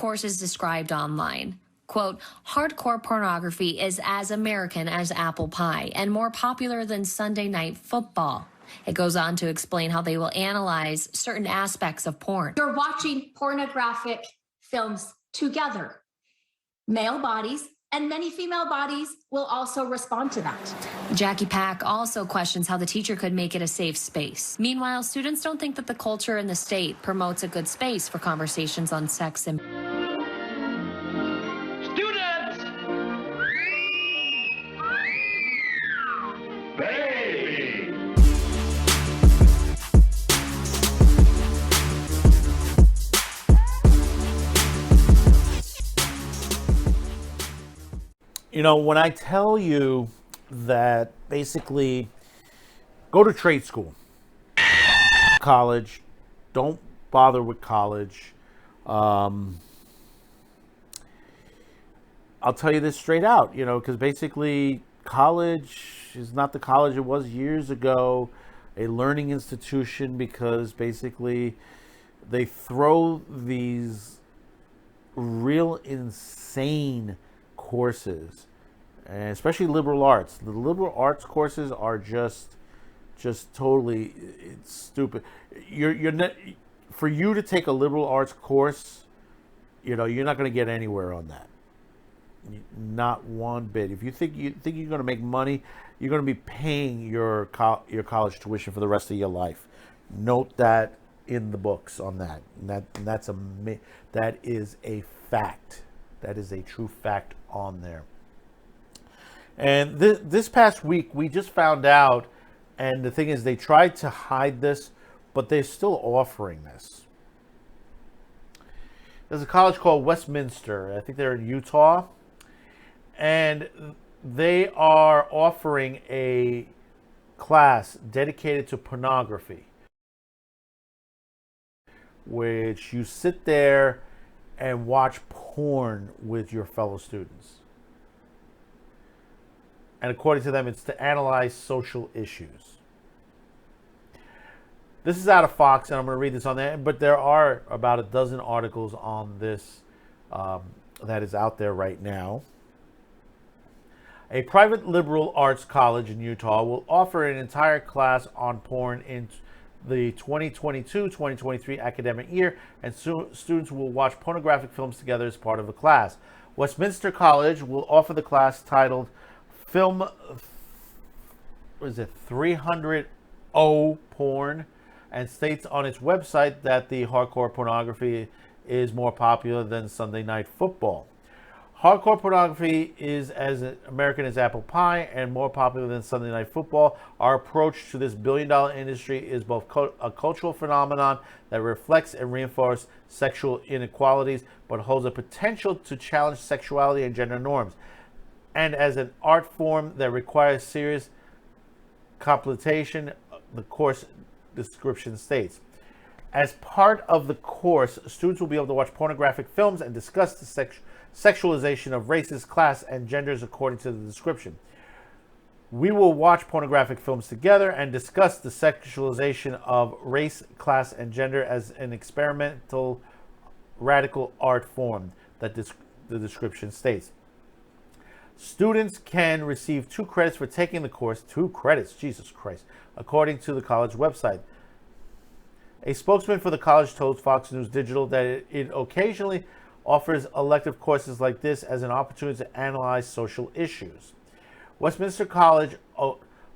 course is described online. Quote, hardcore pornography is as American as apple pie and more popular than Sunday Night Football. It goes on to explain how they will analyze certain aspects of porn. You're watching pornographic films together. Male bodies and many female bodies will also respond to that. Jackie Pack also questions how the teacher could make it a safe space. Meanwhile, students don't think that the culture in the state promotes a good space for conversations on sex and... Students! Baby! You know, when I tell you that basically go to trade school, college, don't bother with college. I'll tell you this straight out, you know, because basically college is not the college it was years ago, a learning institution, because basically they throw these real insane courses, and especially liberal arts. The liberal arts courses are just totally, it's stupid. You're not, for you to take a liberal arts course, you know, you're not going to get anywhere on that. Not one bit. If you think you're going to make money, you're going to be paying your college tuition for the rest of your life. Note that in the books on that. And that is a fact. That is a true fact on there. And this past week, we just found out, and the thing is, they tried to hide this, but they're still offering this. There's a college called Westminster. I think they're in Utah. And they are offering a class dedicated to pornography, which you sit there and watch porn with your fellow students. And according to them, it's to analyze social issues. This is out of Fox, and I'm going to read this on there, but there are about a dozen articles on this that is out there right now. A private liberal arts college in Utah will offer an entire class on porn in the 2022-2023 academic year, and students will watch pornographic films together as part of the class. Westminster College will offer the class titled Film 300 Porn, and states on its website that the hardcore pornography is more popular than Sunday Night Football. Hardcore pornography is as American as apple pie and more popular than Sunday Night Football. Our approach to this billion-dollar industry is both a cultural phenomenon that reflects and reinforces sexual inequalities, but holds a potential to challenge sexuality and gender norms, and as an art form that requires serious completion, the course description states. As part of the course, students will be able to watch pornographic films and discuss the sexualization of races, class, and genders according to the description. We will watch pornographic films together and discuss the sexualization of race, class, and gender as an experimental, radical art form, that the description states. Students can receive 2 credits for taking the course. 2 credits, Jesus Christ, according to the college website. A spokesman for the college told Fox News Digital that it occasionally offers elective courses like this as an opportunity to analyze social issues. Westminster College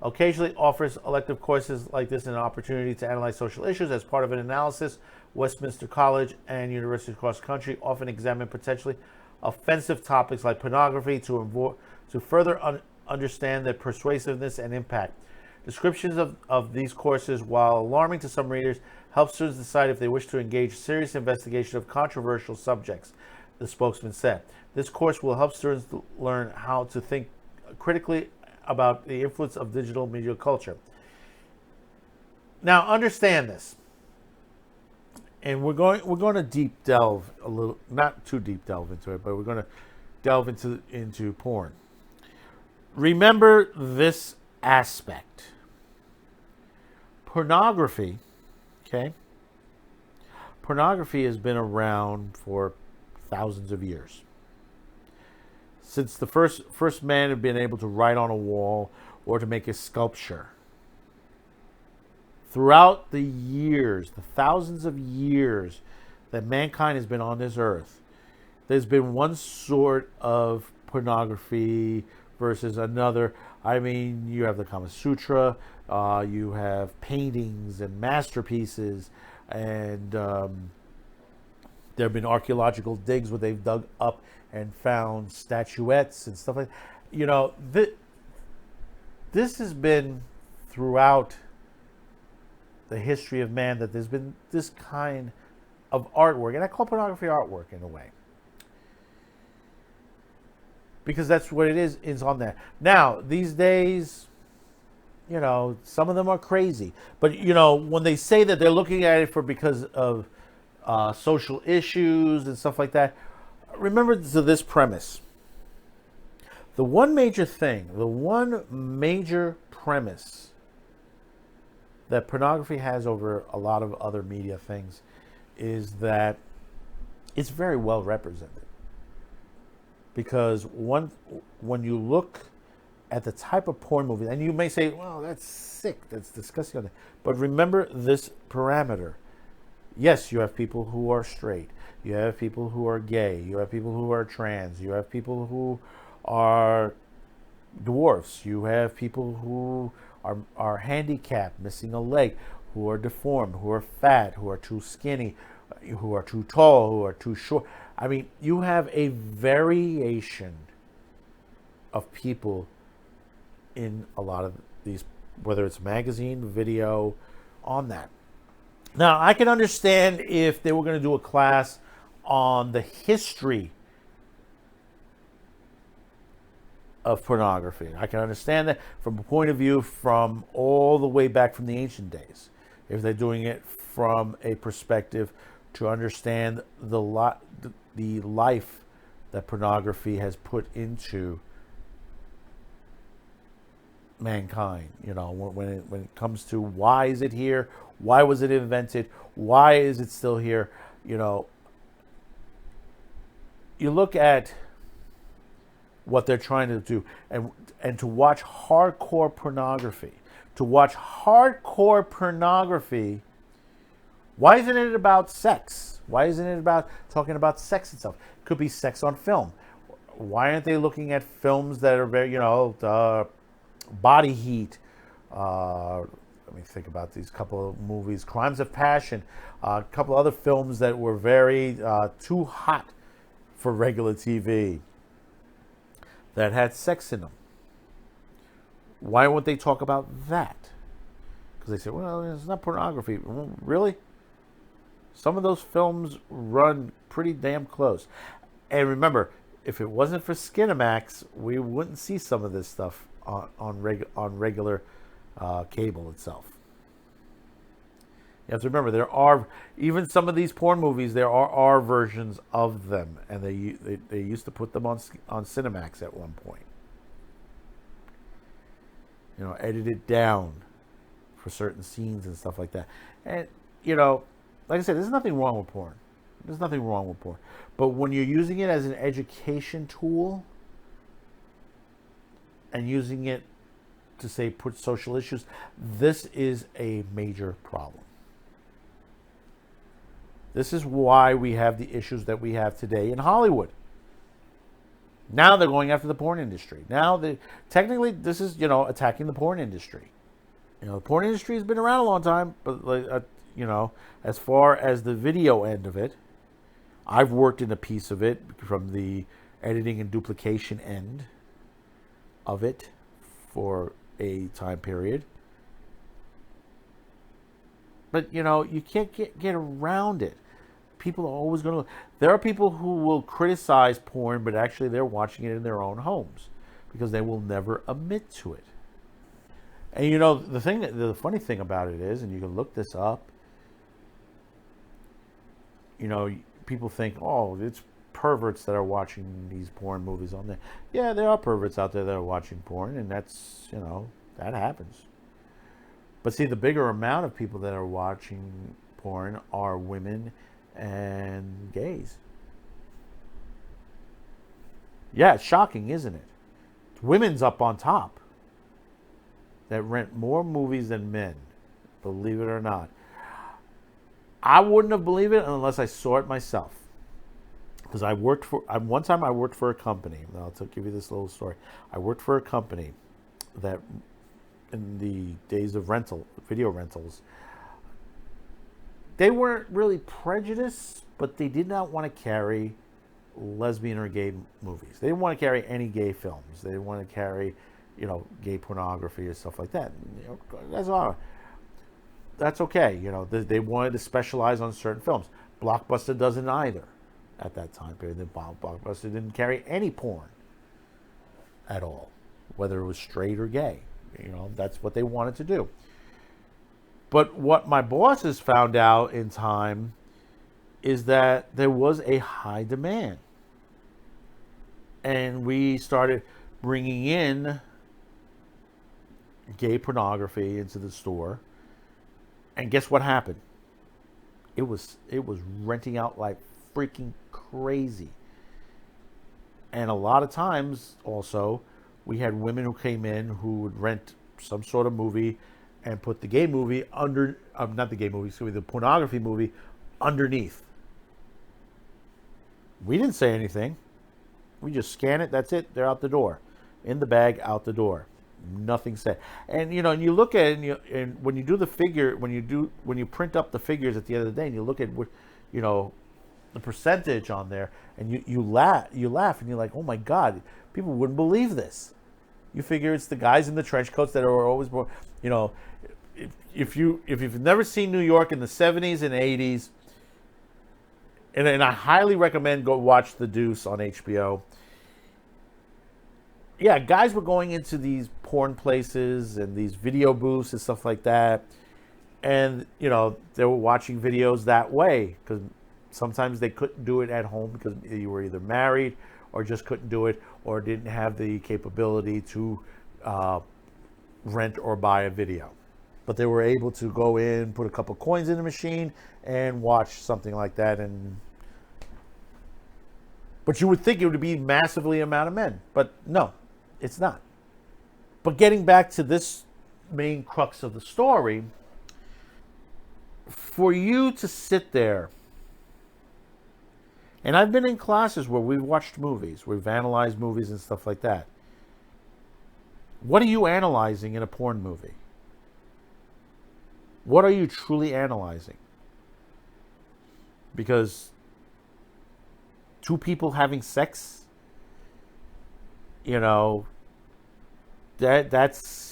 occasionally offers elective courses like this as an opportunity to analyze social issues. As part of an analysis, Westminster College and universities across the country often examine potentially offensive topics like pornography to further understand their persuasiveness and impact. Descriptions of these courses, while alarming to some readers, help students decide if they wish to engage serious investigation of controversial subjects, the spokesman said. This course will help students learn how to think critically about the influence of digital media culture. Now, understand this, and we're going to deep delve a little, not too deep delve into it, but we're going to delve into porn. Remember this aspect. Pornography, okay? Pornography has been around for thousands of years. Since the first man had been able to write on a wall or to make a sculpture. Throughout the years, the thousands of years that mankind has been on this earth, there's been one sort of pornography versus another. I mean, you have the Kama Sutra, you have paintings and masterpieces, and there have been archaeological digs where they've dug up and found statuettes and stuff like that. You know, this has been throughout the history of man that there's been this kind of artwork, and I call pornography artwork in a way, because that's what it is on there. Now, these days, you know, some of them are crazy, but you know, when they say that they're looking at it because of social issues and stuff like that, remember this premise. The one major premise that pornography has over a lot of other media things is that it's very well represented. Because when you look at the type of porn movie, and you may say, well, that's sick, that's disgusting, but remember this parameter. Yes, you have people who are straight, you have people who are gay, you have people who are trans, you have people who are dwarfs, you have people who are handicapped, missing a leg, who are deformed, who are fat, who are too skinny, who are too tall, who are too short. I mean, you have a variation of people in a lot of these, whether it's magazine, video, on that. Now, I can understand if they were going to do a class on the history of pornography. I can understand that from a point of view from all the way back from the ancient days. If they're doing it from a perspective to understand the life that pornography has put into mankind. You know, when it comes to why is it here, why was it invented, why is it still here? You know, you look at what they're trying to do, and to watch hardcore pornography. Why isn't it about sex? Why isn't it about talking about sex itself? It could be sex on film. Why aren't they looking at films that are very, you know, Body Heat? Let me think about these couple of movies. Crimes of Passion. A couple other films that were very too hot for regular TV, that had sex in them. Why won't they talk about that? Because they say, well, it's not pornography. Well, really? Some of those films run pretty damn close. And remember, if it wasn't for Skinamax, we wouldn't see some of this stuff on regular cable itself. You have to remember, there are, even some of these porn movies, there are versions of them, and they used to put them on Cinemax at one point. You know, edited down for certain scenes and stuff like that. And, you know, like I said, there's nothing wrong with porn. There's nothing wrong with porn. But when you're using it as an education tool and using it to, say, put social issues, this is a major problem. This is why we have the issues that we have today in Hollywood. Now they're going after the porn industry. Now, technically, this is, you know, attacking the porn industry. You know, the porn industry has been around a long time, but, you know, as far as the video end of it, I've worked in a piece of it from the editing and duplication end of it for a time period. But, you know, you can't get around it. People are always going to... There are people who will criticize porn, but actually they're watching it in their own homes because they will never admit to it. And, you know, the funny thing about it is, and you can look this up, you know, people think, oh, it's perverts that are watching these porn movies on there. Yeah, there are perverts out there that are watching porn, and that's, you know, that happens. But see, the bigger amount of people that are watching porn are women and gays. Yeah, it's shocking, isn't it? Women's up on top that rent more movies than men, believe it or not. I wouldn't have believed it unless I saw it myself. Because one time I worked for a company, and I'll give you this little story. I worked for a company that, in the days of video rentals, they weren't really prejudiced, but they did not want to carry lesbian or gay movies. They didn't want to carry any gay films. They didn't want to carry, gay pornography or stuff like that. That's all. That's okay. They wanted to specialize on certain films. Blockbuster doesn't either at that time period. Blockbuster didn't carry any porn at all, whether it was straight or gay. That's what they wanted to do. But what my bosses found out in time is that there was a high demand. And we started bringing in gay pornography into the store. And guess what happened? It was renting out like freaking crazy. And a lot of times also, we had women who came in who would rent some sort of movie and put the gay movie not the gay movie, the pornography movie underneath. We didn't say anything. We just scan it. That's it. They're out the door, in the bag, out the door. Nothing said. And and you look at it, and when you do the figure, when you print up the figures at the end of the day, and you look at the percentage on there, and you laugh, and you're like, oh my God, people wouldn't believe this. You figure it's the guys in the trench coats that are always more, if you've never seen New York in the 70s and 80s, and I highly recommend go watch The Deuce on HBO. Yeah, guys were going into these porn places and these video booths and stuff like that, and they were watching videos that way because sometimes they couldn't do it at home because you were either married or just couldn't do it or didn't have the capability to rent or buy a video. But they were able to go in, put a couple coins in the machine, and watch something like that. But you would think it would be massively amount of men. But no, it's not. But getting back to this main crux of the story, for you to sit there, and I've been in classes where we've watched movies, we've analyzed movies and stuff like that. What are you analyzing in a porn movie? What are you truly analyzing? Because two people having sex, that's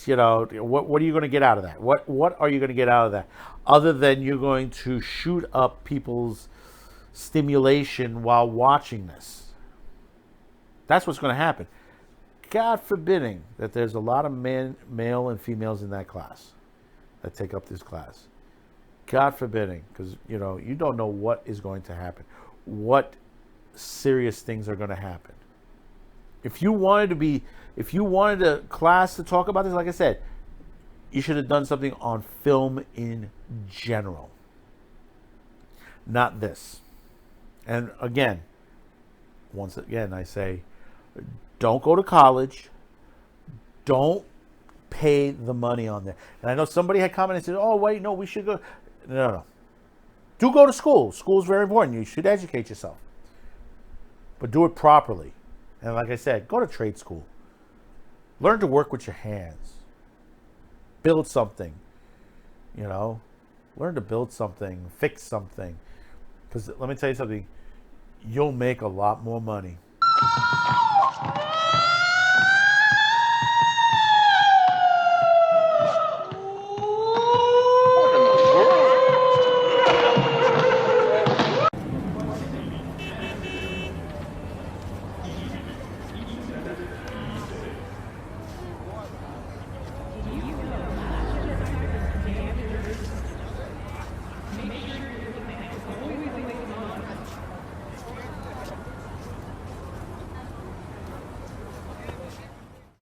what are you going to get out of that? What are you going to get out of that? Other than you're going to shoot up people's stimulation while watching this. That's what's going to happen. God forbidding that there's a lot of male and females in that class that take up this class. God forbidding, because you don't know what is going to happen, what serious things are going to happen. If you wanted a class to talk about this, like I said, you should have done something on film in general, not this. And once again, I say, don't go to college. Don't pay the money on that. And I know somebody had commented and said, oh, wait, no, we should go. No. Do go to school. School is very important. You should educate yourself. But do it properly. And like I said, go to trade school. Learn to work with your hands. Build something. Learn to build something, fix something. Because let me tell you something, you'll make a lot more money.